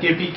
KPK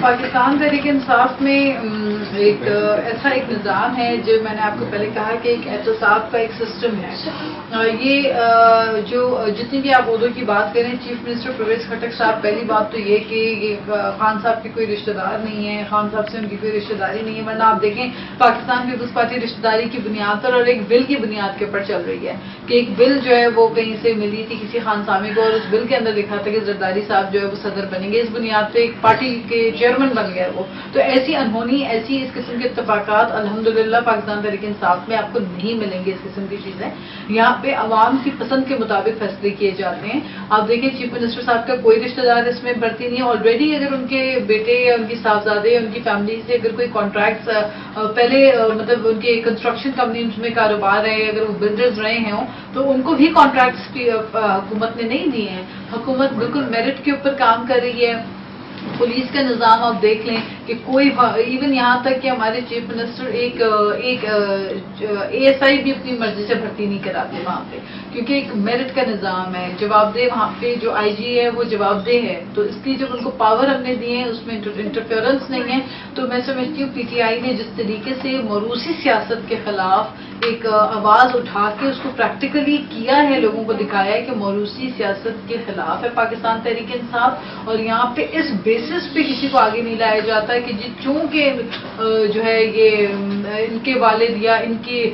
Pakistan Tehreek Insaf میں ایک ایسا ایک نظام ہے جو میں نے آپ کو پہلے کہا کہ ایک احتساب کا ایک سسٹم ہے. یہ جو جتنی بھی آپ عہدوں کی بات کریں، چیف منسٹر پرویز خٹک صاحب، پہلی بات تو یہ کہ یہ خان صاحب کے کوئی رشتہ دار نہیں ہے، خان صاحب سے ان کی کوئی رشتہ داری نہیں ہے. ورنہ آپ دیکھیں پاکستان پیپلز پارٹی رشتہ داری کی بنیاد پر اور ایک بل کی بنیاد کے اوپر چل رہی ہے کہ ایک بل جو ہے وہ کہیں سے ملی تھی کسی خان سامے کو، اور اس بل کے اندر لکھا تھا کہ زرداری صاحب جو ہے وہ صدر بنیں گے. اس بنیاد پہ ایک پارٹی کے چیئرمین بن گیا وہ. تو ایسی انہونی، ایسی اس قسم کے اتفاقات الحمدللہ پاکستان تحریک انصاف میں آپ کو نہیں ملیں گے. اس قسم کی چیزیں یہاں پہ عوام کی پسند کے مطابق فیصلے کیے جاتے ہیں. آپ دیکھیں چیف منسٹر صاحب کا کوئی رشتہ دار اس میں بھرتی نہیں ہے. آلریڈی اگر ان کے بیٹے یا ان کی صاحبزادے، ان کی فیملی سے اگر کوئی کانٹریکٹس پہلے مطلب ان کے کنسٹرکشن کمپنیز میں کاروبار ہے، اگر وہ بلڈرز رہے ہیں تو ان کو بھی کانٹریکٹس حکومت نے نہیں دیے ہیں. حکومت بالکل میرٹ کے اوپر کام کر رہی ہے. پولیس کا نظام آپ دیکھ لیں کہ کوئی ایون یہاں تک کہ ہمارے چیف منسٹر ایک ASI بھی اپنی مرضی سے بھرتی نہیں کراتے وہاں پہ، کیونکہ ایک میرٹ کا نظام ہے. جواب دہ وہاں پہ جو IG ہے وہ جواب دہ ہے. تو اس کی جب ان کو پاور ہم نے دیے ہیں اس میں انٹرفیئرنس نہیں ہے. تو میں سمجھتی ہوں PTI نے جس طریقے سے موروثی سیاست کے خلاف ایک آواز اٹھا کے اس کو پریکٹیکلی کیا ہے، لوگوں کو دکھایا ہے کہ موروثی سیاست کے خلاف ہے پاکستان تحریک انصاف. اور یہاں پہ اس بیسس پہ کسی کو آگے نہیں لایا جاتا ہے کہ چونکہ جو ہے یہ ان کے والد یا ان کی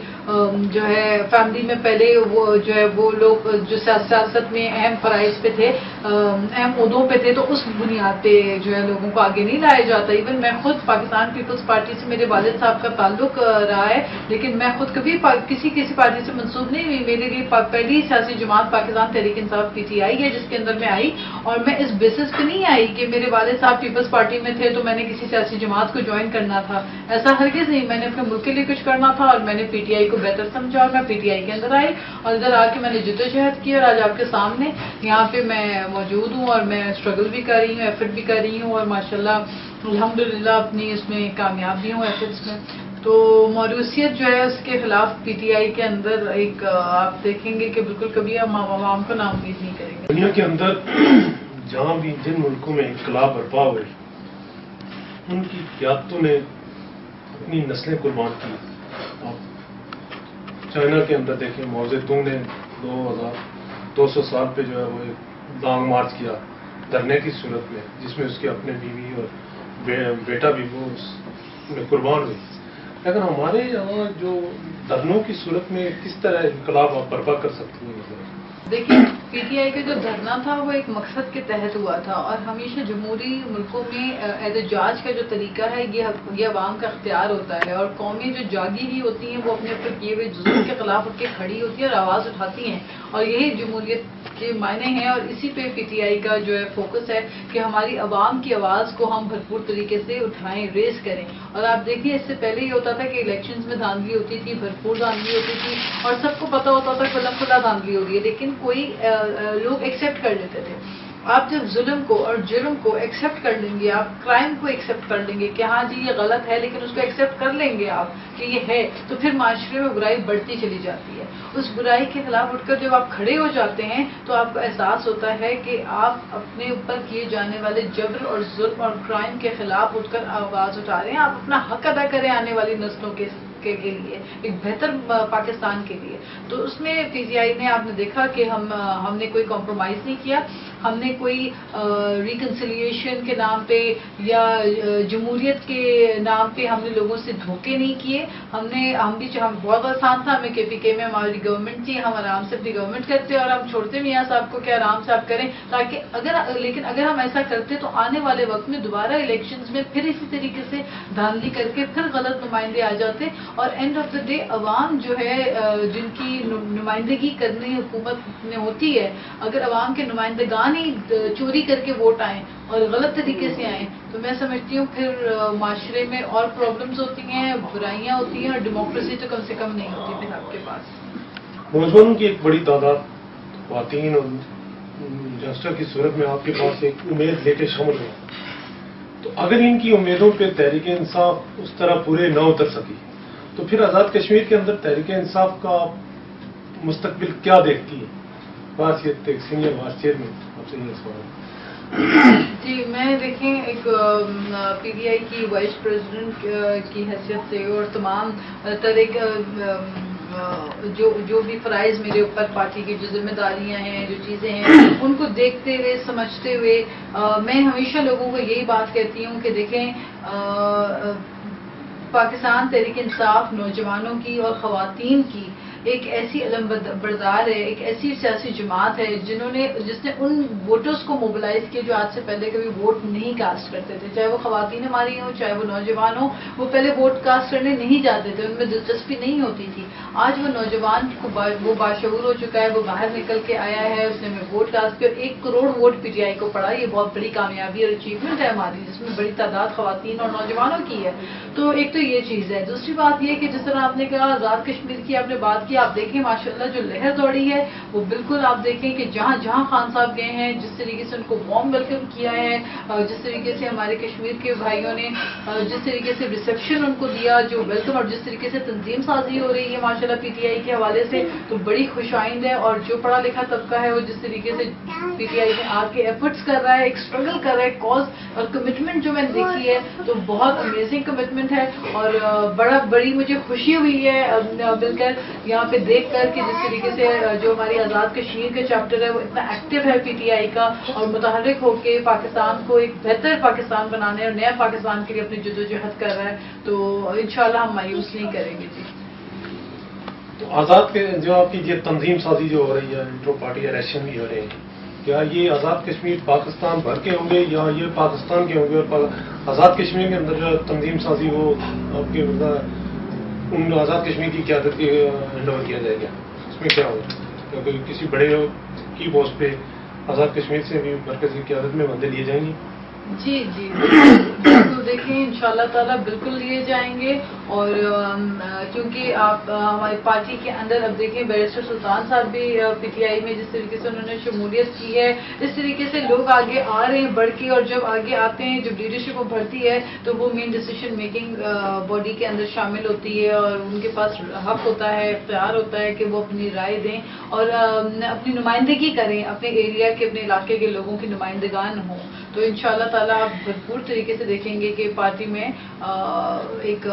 جو ہے فیملی میں پہلے وہ جو ہے وہ لوگ جو سیاست میں اہم فرائض پہ تھے، اہم عہدوں پہ تھے، تو اس بنیاد پہ جو ہے لوگوں کو آگے نہیں لایا جاتا. ایون میں خود پاکستان پیپلز پارٹی سے میرے والد صاحب کا تعلق رہا ہے، لیکن میں خود کبھی کسی پارٹی سے منسوب نہیں ہوئی. میرے لیے پہلی سیاسی جماعت پاکستان تحریک انصاف PTI ہے جس کے اندر میں آئی، اور میں اس بیسس پہ نہیں آئی کہ میرے والد صاحب پیپلز پارٹی میں تھے تو میں نے کسی سیاسی جماعت کو جوائن کرنا تھا. ایسا ہرگز نہیں. میں نے اپنے ملک کے لیے کچھ کرنا تھا اور میں نے PTI کو بہتر سمجھا اور میں PTI کے اندر آئی، اور ادھر آ کے میں نے جدوجہد کی، اور آج آپ کے سامنے یہاں پہ میں موجود ہوں اور میں اسٹرگل بھی کر رہی ہوں، ایفرٹ بھی کر رہی ہوں، اور ماشاءاللہ الحمدللہ اپنی اس میں کامیاب بھی ہوں ایفرٹس میں. تو موروثیت جو ہے اس کے خلاف PTI کے اندر ایک آپ دیکھیں گے کہ بالکل کبھی ہم عوام کو نا امید نہیں کریں گے. دنیا کے اندر جہاں بھی جن ملکوں میں انقلاب برپا ہوئے ان کی قیادتوں نے اپنی نسلیں قربان کی. چائنا کے اندر دیکھیں ماؤ زیدونگ نے 2200 سال پہ جو ہے وہ ایک لانگ مارچ کیا دھرنے کی صورت میں، جس میں اس کے اپنے بیوی اور بیٹا بھی وہ اس میں قربان ہوئی. لیکن ہمارے یہاں جو دھرنوں کی صورت میں کس طرح انقلاب آپ برپا کر سکتی ہیں؟ دیکھیں PTI کا جو دھرنا تھا وہ ایک مقصد کے تحت ہوا تھا، اور ہمیشہ جمہوری ملکوں میں احتجاج کا جو طریقہ ہے یہ عوام کا اختیار ہوتا ہے، اور قومیں جو جاگی ہوئی ہوتی ہیں وہ اپنے اوپر کیے ہوئے ظلم کے خلاف اٹھ کے کھڑی ہوتی ہیں اور آواز اٹھاتی ہیں، اور یہی جمہوریت کے معنی ہیں. اور اسی پہ PTI کا جو ہے فوکس ہے کہ ہماری عوام کی آواز کو ہم بھرپور طریقے سے اٹھائیں، ریز کریں. اور آپ دیکھیے اس سے پہلے یہ ہوتا تھا کہ الیکشنز میں دھاندلی ہوتی تھی، بھرپور دھاندلی ہوتی تھی، اور سب کو پتا ہوتا تھا کھلا دھاندلی ہو رہی ہے، لیکن کوئی لوگ ایکسیپٹ کر لیتے تھے. آپ جب ظلم کو اور جرم کو ایکسیپٹ کر لیں گے، آپ کرائم کو ایکسیپٹ کر لیں گے کہ ہاں جی یہ غلط ہے، لیکن اس کو ایکسیپٹ کر لیں گے آپ کہ یہ ہے، تو پھر معاشرے میں برائی بڑھتی چلی جاتی ہے. اس برائی کے خلاف اٹھ کر جب آپ کھڑے ہو جاتے ہیں تو آپ کو احساس ہوتا ہے کہ آپ اپنے اوپر کیے جانے والے جبر اور ظلم اور کرائم کے خلاف اٹھ کر آواز اٹھا رہے ہیں. آپ اپنا حق ادا کریں آنے والی نسلوں کے لیے، ایک بہتر پاکستان کے لیے. تو اس میں PTI نے آپ نے دیکھا کہ ہم نے کوئی کمپرومائز نہیں کیا. ہم نے کوئی ریکنسیلیشن کے نام پہ یا جمہوریت کے نام پہ ہم نے لوگوں سے دھوکے نہیں کیے. ہم بہت آسان تھا، ہمیں KPK میں ہماری گورنمنٹ تھی، ہم آرام سے اپنی گورنمنٹ کرتے اور ہم چھوڑتے میاں صاحب کو کہ آرام سے آپ کریں، تاکہ لیکن اگر ہم ایسا کرتے تو آنے والے وقت میں دوبارہ الیکشنز میں پھر اسی طریقے سے دھاندلی کر کے پھر غلط نمائندے آ جاتے، اور اینڈ آف دا ڈے عوام جو ہے جن کی نمائندگی کرنی حکومت میں ہوتی ہے، اگر عوام کے نمائندگان ہی چوری کر کے ووٹ آئیں اور غلط طریقے سے آئیں تو میں سمجھتی ہوں پھر معاشرے میں اور پرابلمز ہوتی ہیں، برائیاں ہوتی ہیں، اور ڈیموکریسی تو کم سے کم نہیں ہوتی پھر آپ کے پاس. نوجوانوں کی ایک بڑی تعداد خواتین اور ینگسٹر کی صورت میں آپ کے پاس ایک امید لے کے شامل ہوئی، تو اگر ان کی امیدوں پہ تحریک انصاف اس طرح پورے نہ اتر سکی تو پھر آزاد کشمیر کے اندر تحریک انصاف کا مستقبل کیا دیکھتی ہے؟ بات یہ سینئر وائس چیئرمین آپ سے یہ سوال. جی میں دیکھیں ایک پی ٹی آئی کی وائس پریزیڈنٹ کی حیثیت سے اور تمام طرح جو بھی فرائض میرے اوپر پارٹی کی جو ذمہ داریاں ہیں جو چیزیں ہیں ان کو دیکھتے ہوئے سمجھتے ہوئے میں ہمیشہ لوگوں کو یہی بات کہتی ہوں کہ دیکھیں پاکستان تحریک انصاف نوجوانوں کی اور خواتین کی ایک ایسی علم بردار ہے، ایک ایسی سیاسی جماعت ہے جس نے ان ووٹرز کو موبلائز کیا جو آج سے پہلے کبھی ووٹ نہیں کاسٹ کرتے تھے، چاہے وہ خواتین ہماری ہوں چاہے وہ نوجوان ہوں، وہ پہلے ووٹ کاسٹ کرنے نہیں جاتے تھے، ان میں دلچسپی نہیں ہوتی تھی۔ آج وہ نوجوان وہ باشعور ہو چکا ہے، وہ باہر نکل کے آیا ہے، اس نے ووٹ کاسٹ کیا، 1 crore vote P T I کو پڑا، یہ بہت بڑی کامیابی اور اچیومنٹ ہے ہماری، جس میں بڑی تعداد خواتین اور نوجوانوں کی ہے۔ تو ایک تو یہ چیز ہے، دوسری بات یہ کہ جس طرح آپ نے کہا آزاد کشمیر کی آپ نے بات کی، آپ دیکھیں ماشاءاللہ جو لہر دوڑی ہے وہ بالکل آپ دیکھیں کہ جہاں جہاں خان صاحب گئے ہیں، جس طریقے سے ان کو وارم ویلکم کیا ہے، جس طریقے سے ہمارے کشمیر کے بھائیوں نے جس طریقے سے ریسیپشن ان کو دیا، جو ویلکم اور جس طریقے سے تنظیم سازی ہو رہی ہے ماشاءاللہ پی ٹی آئی کے حوالے سے، تو بڑی خوش آئند ہے۔ اور جو پڑھا لکھا طبقہ ہے وہ جس طریقے سے پی ٹی آئی میں آ کے ایفرٹس کر رہا ہے، ایک اسٹرگل کر رہا ہے، کاز اور کمٹمنٹ جو میں نے دیکھی ہے تو بہت امیزنگ کمٹمنٹ ہے، اور بڑی مجھے خوشی ہوئی ہے مل کر یہاں پہ دیکھ کر کہ جس طریقے سے جو ہماری آزاد کشمیر کا چیپٹر ہے وہ اتنا ایکٹیو ہے پی ٹی آئی کا، اور متحرک ہو کے پاکستان کو ایک بہتر پاکستان بنانے اور نیا پاکستان کے لیے اپنی جدوجہد کر رہا ہے، تو انشاءاللہ ہم مایوس نہیں کریں گے۔ جی تو آزاد کے جو آپ کی یہ تنظیم سازی جو ہو رہی ہے، انٹرو پارٹی الیکشن بھی ہو رہے ہیں، کیا یہ آزاد کشمیر پاکستان بھر کے ہوں گے یا یہ پاکستان کے ہوں گے، اور آزاد کشمیر کے اندر جو تنظیم سازی وہ آپ کے ان آزاد کشمیر کی قیادت کے ہینڈ اوور کیا جائے گا، اس میں کیا ہوگا؟ کیونکہ کسی بڑے کی پوسٹ پہ آزاد کشمیر سے بھی مرکزی قیادت میں بندے لیے جائیں گے؟ جی جی بالکل، دیکھیں انشاءاللہ تعالیٰ بالکل لیے جائیں گے، اور کیونکہ آپ ہماری پارٹی کے اندر اب دیکھیں بیرسٹر سلطان صاحب بھی پی ٹی آئی میں جس طریقے سے انہوں نے شمولیت کی ہے، اس طریقے سے لوگ آگے آ رہے ہیں بڑھ کے، اور جب آگے آتے ہیں جب لیڈرشپ بڑھتی ہے تو وہ مین ڈیسیشن میکنگ باڈی کے اندر شامل ہوتی ہے، اور ان کے پاس حق ہوتا ہے، اختیار ہوتا ہے کہ وہ اپنی رائے دیں اور اپنی نمائندگی کریں، اپنے ایریا کے اپنے علاقے کے لوگوں کی نمائندگان ہوں۔ تو انشاءاللہ تعالیٰ آپ بھرپور طریقے سے دیکھیں گے کہ پارٹی میں ایک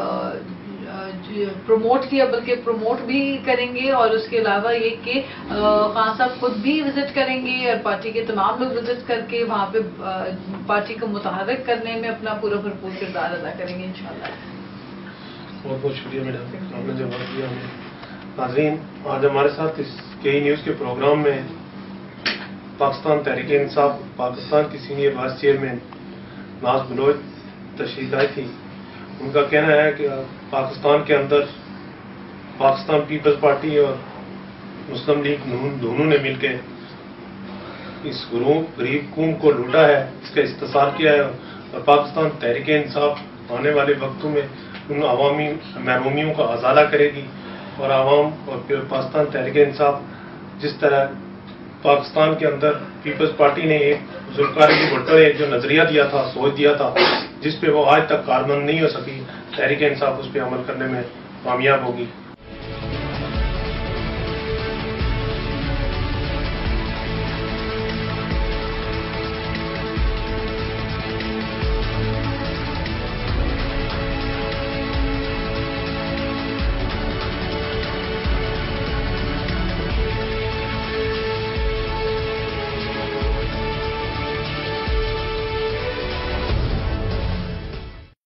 پروموٹ کیا، بلکہ پروموٹ بھی کریں گے، اور اس کے علاوہ یہ کہ خان صاحب خود بھی وزٹ کریں گے اور پارٹی کے تمام لوگ وزٹ کر کے وہاں پہ پارٹی کو متحرک کرنے میں اپنا پورا بھرپور کردار ادا کریں گے انشاءاللہ۔ بہت بہت شکریہ میڈم، آپ نے جو بات کیا ہمیں۔ ناظرین، آج ہمارے ساتھ اس کے نیوز کے پروگرام میں پاکستان تحریک انصاف پاکستان کی سینئر وائس چیئرمین ناز بلوچ تشریف لائی تھی۔ ان کا کہنا ہے کہ پاکستان کے اندر پاکستان پیپلز پارٹی اور مسلم لیگ دونوں نے مل کے اس غریب قوم کو لوٹا ہے، اس کا استحصال کیا ہے، اور پاکستان تحریک انصاف آنے والے وقتوں میں ان عوامی محرومیوں کا ازالہ کرے گی، اور عوام اور پاکستان تحریک انصاف جس طرح پاکستان کے اندر پیپلز پارٹی نے ایک ذوالفقار علی بھٹو نے جو نظریہ دیا تھا، سوچ دیا تھا، جس پہ وہ آج تک کاربند نہیں ہو سکی، تحریک انصاف اس پہ عمل کرنے میں کامیاب ہوگی۔